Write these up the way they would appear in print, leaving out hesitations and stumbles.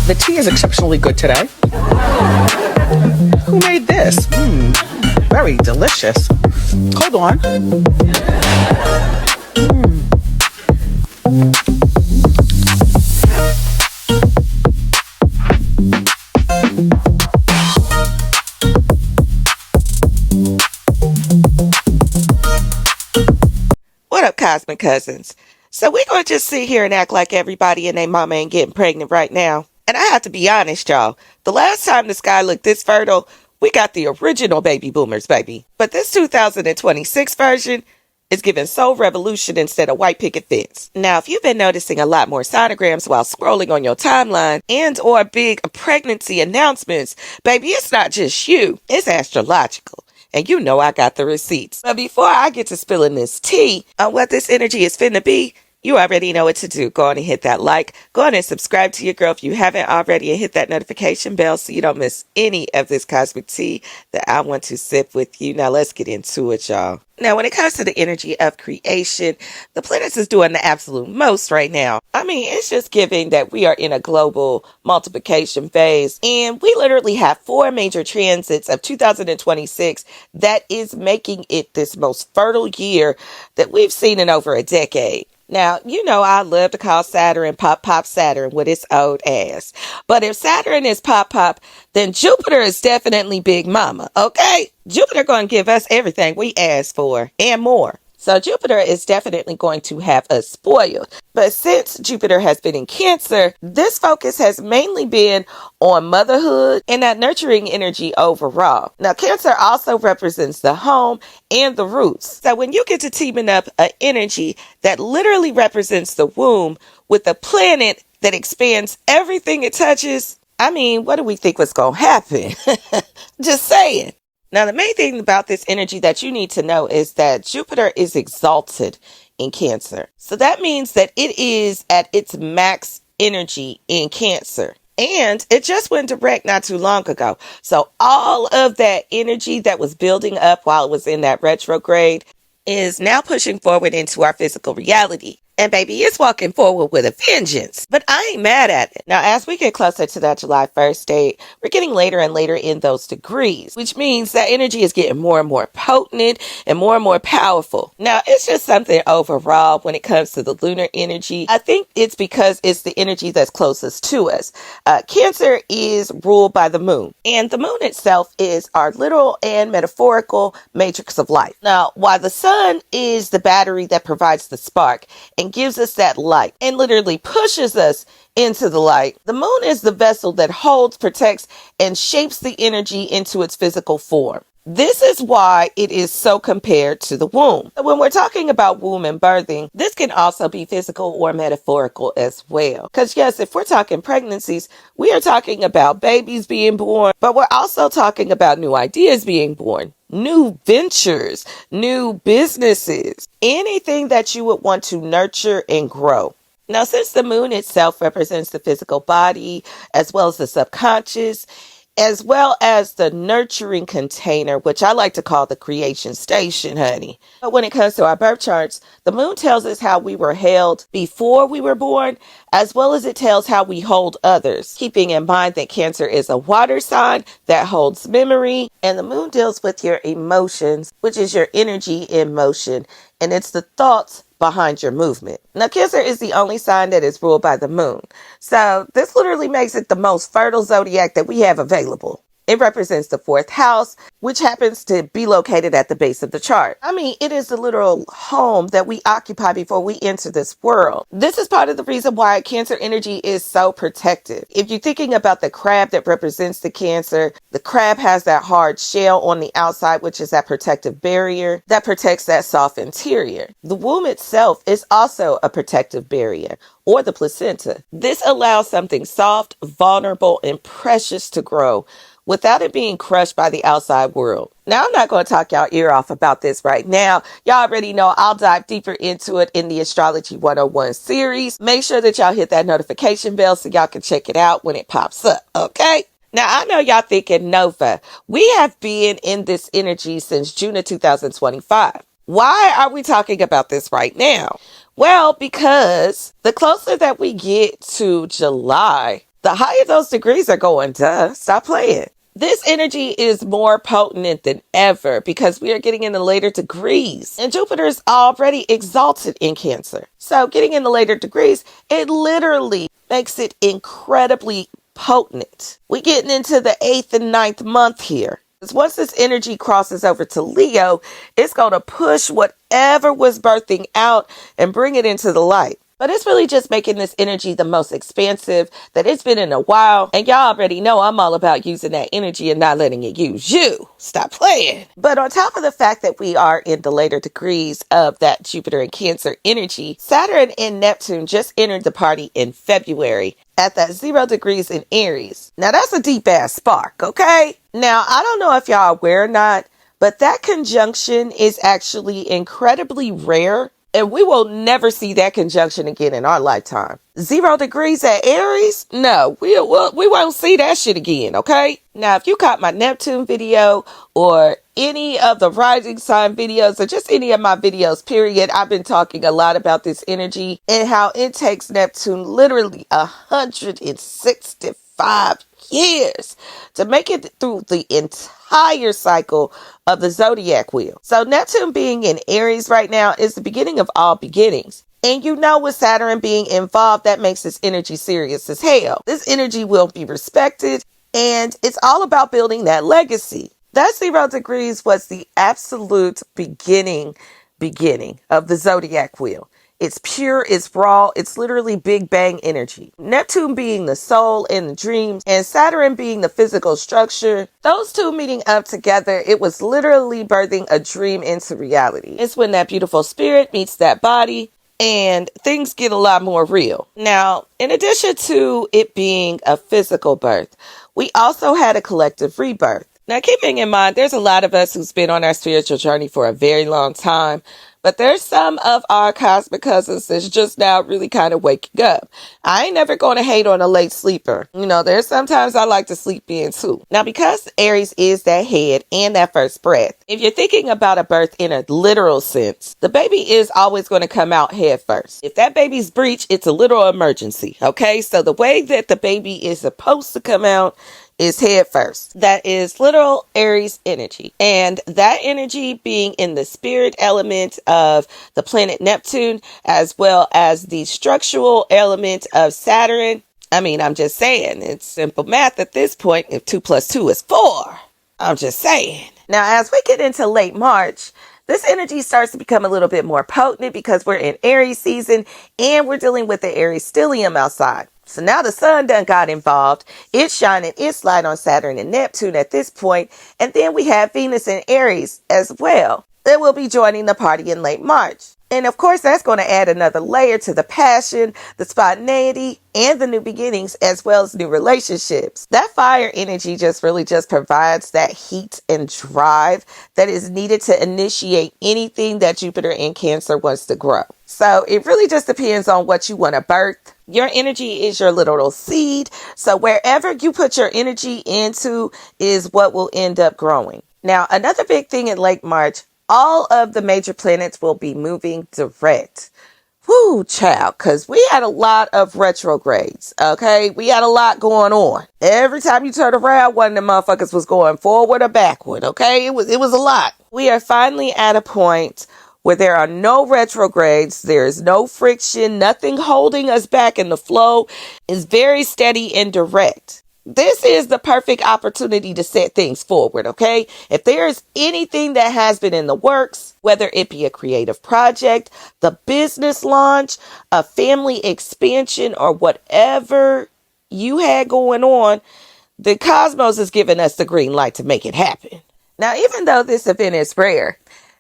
The tea is exceptionally good today. Who made this? Very delicious. Hold on. What up, Cosmic Cousins? So we're going to just sit here and act like everybody and their mama ain't getting pregnant right now. And I have to be honest, y'all. The last time the sky looked this fertile, we got the original baby boomers, baby. But this 2026 version is giving soul revolution instead of white picket fence. Now, if you've been noticing a lot more sonograms while scrolling on your timeline and or big pregnancy announcements, baby, it's not just you. It's astrological. And you know I got the receipts. But before I get to spilling this tea on what this energy is finna be, you already know what to do. Go on and hit that like. Go on and subscribe to your girl if you haven't already, and hit that notification bell so you don't miss any of this cosmic tea that I want to sip with you. Now let's get into it, y'all. Now, when it comes to the energy of creation, the planets is doing the absolute most right now. I mean, it's just giving that we are in a global multiplication phase, and we literally have 4 major transits of 2026 that is making it this most fertile year that we've seen in over a decade. Now, you know I love to call Saturn Pop Saturn with its old ass. But if Saturn is pop, then Jupiter is definitely Big Mama, okay? Jupiter going to give us everything we ask for and more. So Jupiter is definitely going to have us spoiled. But since Jupiter has been in Cancer, this focus has mainly been on motherhood and that nurturing energy overall. Now, Cancer also represents the home and the roots. So when you get to teaming up an energy that literally represents the womb with a planet that expands everything it touches, I mean, what do we think was going to happen? Just saying. Now, the main thing about this energy that you need to know is that Jupiter is exalted in Cancer. So that means that it is at its max energy in Cancer. And it just went direct not too long ago. So all of that energy that was building up while it was in that retrograde is now pushing forward into our physical reality. And baby, it's walking forward with a vengeance. But I ain't mad at it. Now, as we get closer to that July 1st date, we're getting later and later in those degrees, which means that energy is getting more and more potent and more powerful. Now, it's just something overall when it comes to the lunar energy. I think it's because it's the energy that's closest to us. Cancer is ruled by the moon, and the moon itself is our literal and metaphorical matrix of life. Now, while the sun is the battery that provides the spark and gives us that light and literally pushes us into the light, the moon is the vessel that holds, protects, and shapes the energy into its physical form. This is why it is so compared to the womb. When we're talking about womb and birthing, this can also be physical or metaphorical as well. Because yes, if we're talking pregnancies, we are talking about babies being born, but we're also talking about new ideas being born, new ventures, new businesses, anything that you would want to nurture and grow. Now, since the moon itself represents the physical body, as well as the subconscious, as well as the nurturing container, which I like to call the creation station, honey. But when it comes to our birth charts, the moon tells us how we were held before we were born, as well as it tells how we hold others, keeping in mind that Cancer is a water sign that holds memory, and the moon deals with your emotions, which is your energy in motion, and it's the thoughts behind your movement. Now, Cancer is the only sign that is ruled by the moon. So this literally makes it the most fertile zodiac that we have available. It represents the 4th house, which happens to be located at the base of the chart. I mean, it is the literal home that we occupy before we enter this world. This is part of the reason why Cancer energy is so protective. If you're thinking about the crab that represents the Cancer, the crab has that hard shell on the outside, which is that protective barrier that protects that soft interior. The womb itself is also a protective barrier, or the placenta. This allows something soft, vulnerable, and precious to grow without it being crushed by the outside world. Now, I'm not going to talk y'all ear off about this right now. Y'all already know I'll dive deeper into it in the Astrology 101 series. Make sure that y'all hit that notification bell so y'all can check it out when it pops up, okay? Now, I know y'all thinking, Nova, we have been in this energy since June of 2025. Why are we talking about this right now? Well, because the closer that we get to July, The higher those degrees are going, stop playing. This energy is more potent than ever because we are getting in the later degrees. And Jupiter is already exalted in Cancer. So getting in the later degrees, it literally makes it incredibly potent. We're getting into the 8th and 9th month here. Once this energy crosses over to Leo, it's going to push whatever was birthing out and bring it into the light. But it's really just making this energy the most expansive that it's been in a while. And y'all already know I'm all about using that energy and not letting it use you. Stop playing. But on top of the fact that we are in the later degrees of that Jupiter and Cancer energy, Saturn and Neptune just entered the party in February at that 0 degrees in Aries. Now that's a deep ass spark, okay? Now I don't know if y'all are aware or not, but that conjunction is actually incredibly rare. And we will never see that conjunction again in our lifetime. 0 degrees at Aries? No, we won't see that shit again, okay? Now, if you caught my Neptune video or any of the rising sign videos or just any of my videos, period, I've been talking a lot about this energy and how it takes Neptune literally 165 years to make it through the entire cycle of the zodiac wheel. So Neptune being in Aries right now is the beginning of all beginnings. And you know, with Saturn being involved, that makes this energy serious as hell. This energy will be respected, and it's all about building that legacy. That 0 degrees was the absolute beginning of the zodiac wheel. It's pure, it's raw, it's literally Big Bang energy. Neptune being the soul and the dreams, and Saturn being the physical structure. Those two meeting up together, it was literally birthing a dream into reality. It's when that beautiful spirit meets that body, and things get a lot more real. Now, in addition to it being a physical birth, we also had a collective rebirth. Now, keeping in mind, there's a lot of us who's been on our spiritual journey for a very long time, but there's some of our cosmic cousins that's just now really kind of waking up. I ain't never going to hate on a late sleeper. You know, there's sometimes I like to sleep in too. Now, because Aries is that head and that first breath, if you're thinking about a birth in a literal sense, the baby is always going to come out head first. If that baby's breech, it's a literal emergency. Okay, so the way that the baby is supposed to come out is head first. That is literal Aries energy. And that energy being in the spirit element of the planet Neptune, as well as the structural element of Saturn. I mean, I'm just saying, it's simple math at this point. If 2 plus 2 is 4, I'm just saying. Now, as we get into late March, this energy starts to become a little bit more potent because we're in Aries season and we're dealing with the Aries stellium outside. So now the sun done got involved. It's shining its light on Saturn and Neptune at this point. And then we have Venus and Aries as well. They will be joining the party in late March. And of course, that's going to add another layer to the passion, the spontaneity, and the new beginnings, as well as new relationships. That fire energy just provides that heat and drive that is needed to initiate anything that Jupiter in Cancer wants to grow. So it really just depends on what you want to birth. Your energy is your literal seed. So wherever you put your energy into is what will end up growing. Now, another big thing in late March, all of the major planets will be moving direct. Whoo, child, because we had a lot of retrogrades, okay? We had a lot going on. Every time you turn around, one of the motherfuckers was going forward or backward, okay? It was a lot. We are finally at a point where there are no retrogrades, there is no friction, nothing holding us back, and the flow is very steady and direct. This is the perfect opportunity to set things forward, okay? If there is anything that has been in the works, whether it be a creative project, the business launch, a family expansion, or whatever you had going on, the cosmos is giving us the green light to make it happen. Now, even though this event is rare,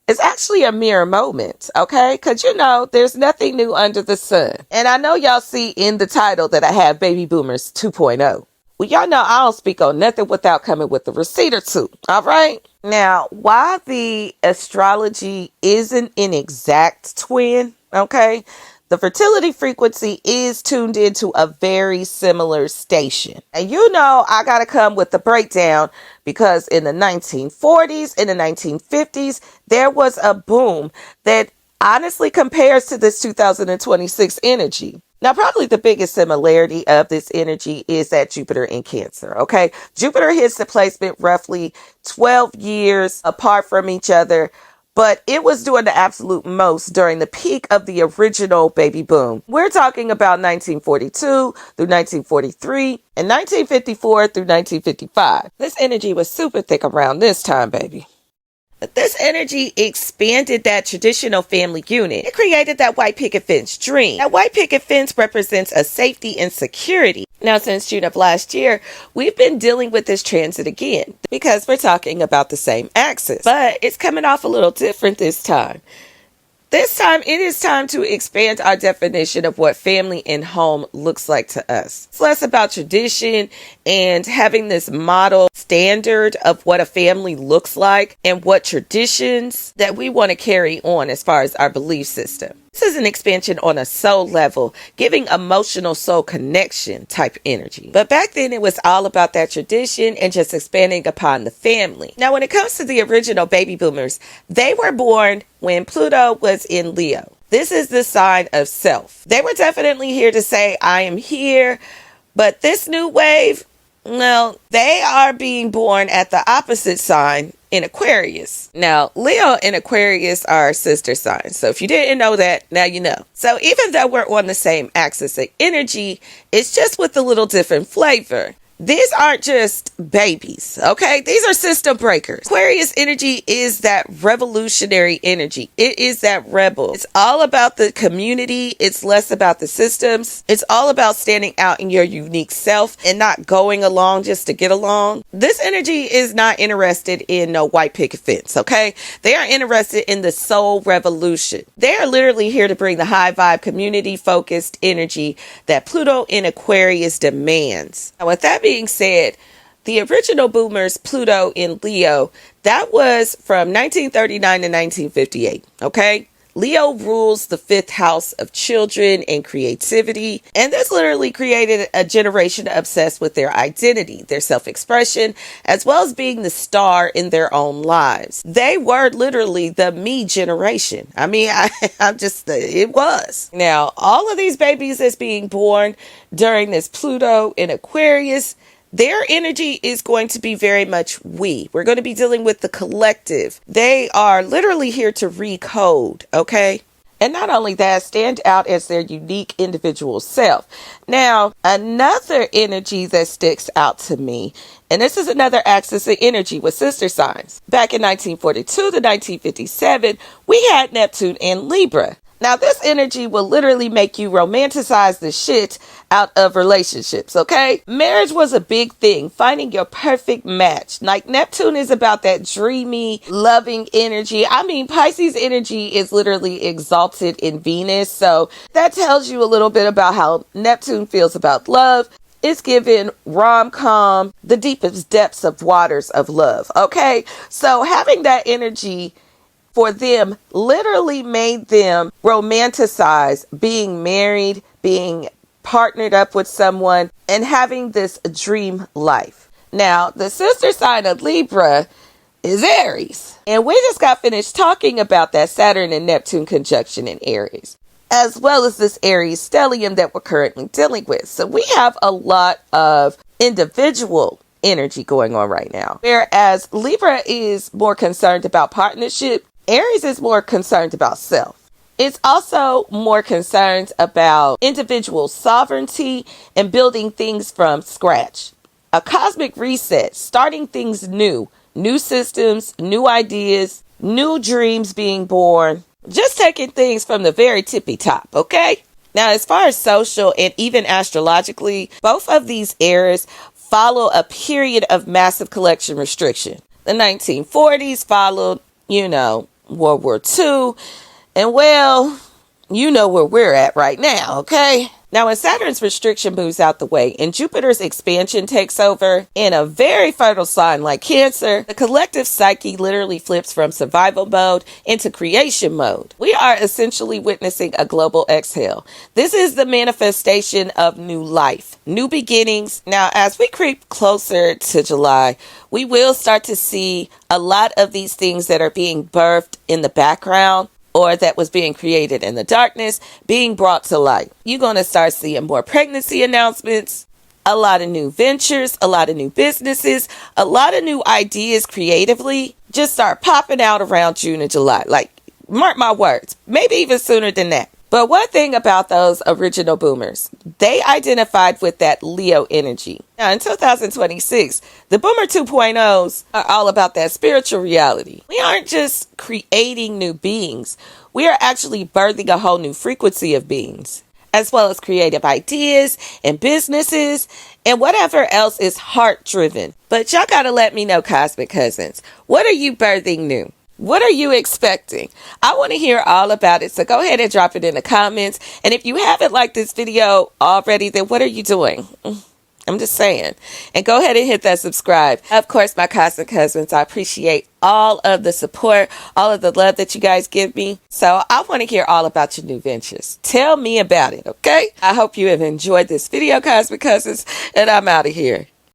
it's actually a mirror moment, okay? Because, you know, there's nothing new under the sun. And I know y'all see in the title that I have Baby Boomers 2.0. Well, y'all know I don't speak on nothing without coming with a receipt or two, all right? Now, while the astrology isn't an exact twin, okay, the fertility frequency is tuned into a very similar station. And you know I got to come with the breakdown because in the 1940s, in the 1950s, there was a boom that honestly compares to this 2026 energy. Now, probably the biggest similarity of this energy is that Jupiter in Cancer, okay? Jupiter hits the placement roughly 12 years apart from each other, but it was doing the absolute most during the peak of the original baby boom. We're talking about 1942 through 1943 and 1954 through 1955. This energy was super thick around this time, baby. But this energy expanded that traditional family unit. It created that white picket fence dream. That white picket fence represents a safety and security. Now, since June of last year, we've been dealing with this transit again because we're talking about the same axis, but it's coming off a little different this time. This time, it is time to expand our definition of what family and home looks like to us. It's less about tradition and having this model standard of what a family looks like and what traditions that we want to carry on as far as our belief system. This is an expansion on a soul level, giving emotional soul connection type energy. But back then it was all about that tradition and just expanding upon the family. Now, when it comes to the original baby boomers, they were born when Pluto was in Leo. This is the sign of self. They were definitely here to say, I am here. But this new wave, well, they are being born at the opposite sign in Aquarius. Now, Leo and Aquarius are sister signs. So if you didn't know that, now you know. So even though we're on the same axis of energy, it's just with a little different flavor. These aren't just babies, okay? These are system breakers. Aquarius energy is that revolutionary energy. It is that rebel. It's all about the community. It's less about the systems. It's all about standing out in your unique self and not going along just to get along. This energy is not interested in no white picket fence, okay? They are interested in the soul revolution. They are literally here to bring the high vibe, community focused energy that Pluto in Aquarius demands. Now, with that being said, the original boomers, Pluto in Leo, that was from 1939 to 1958, okay? Leo rules the fifth house of children and creativity, and this literally created a generation obsessed with their identity, their self-expression, as well as being the star in their own lives. They were literally the me generation. I mean, it was. Now, all of these babies that's being born during this Pluto in Aquarius, their energy is going to be very much we. We're going to be dealing with the collective. They are literally here to recode, okay? And not only that, stand out as their unique individual self. Now, another energy that sticks out to me, and this is another axis of energy with sister signs. Back in 1942 to 1957, we had Neptune in Libra. Now, this energy will literally make you romanticize the shit out of relationships, okay? Marriage was a big thing, finding your perfect match. Like, Neptune is about that dreamy, loving energy. I mean, Pisces energy is literally exalted in Venus, so that tells you a little bit about how Neptune feels about love. It's given rom-com, the deepest depths of waters of love, okay? So having that energy for them literally made them romanticize being married, being partnered up with someone, and having this dream life. Now, the sister sign of Libra is Aries. And we just got finished talking about that Saturn and Neptune conjunction in Aries, as well as this Aries stellium that we're currently dealing with. So we have a lot of individual energy going on right now. Whereas Libra is more concerned about partnership, Aries is more concerned about self. It's also more concerned about individual sovereignty and building things from scratch. A cosmic reset, starting things new systems, new ideas, new dreams being born, just taking things from the very tippy top, okay? Now, as far as social and even astrologically, both of these eras follow a period of massive collection restriction. The 1940s followed, World War II. And well, you know where we're at right now, okay? Now, when Saturn's restriction moves out the way and Jupiter's expansion takes over in a very fertile sign like Cancer, the collective psyche literally flips from survival mode into creation mode. We are essentially witnessing a global exhale. This is the manifestation of new life, new beginnings. Now, as we creep closer to July, we will start to see a lot of these things that are being birthed in the background or that was being created in the darkness being brought to light. You're going to start seeing more pregnancy announcements, a lot of new ventures, a lot of new businesses, a lot of new ideas creatively just start popping out around June and July. Like, mark my words, maybe even sooner than that. But one thing about those original boomers, they identified with that Leo energy. Now, in 2026, the Boomer 2.0s are all about that spiritual reality. We aren't just creating new beings. We are actually birthing a whole new frequency of beings, as well as creative ideas and businesses and whatever else is heart-driven. But y'all gotta let me know, Cosmic Cousins, what are you birthing new? What are you expecting? I want to hear all about it, so go ahead and drop it in the comments. And if you haven't liked this video already, then what are you doing? I'm just saying. And go ahead and hit that subscribe. Of course, my Cosmic Cousins, I appreciate all of the support, all of the love that you guys give me. So I want to hear all about your new ventures. Tell me about it, okay? I hope you have enjoyed this video, Cosmic Cousins, and I'm out of here.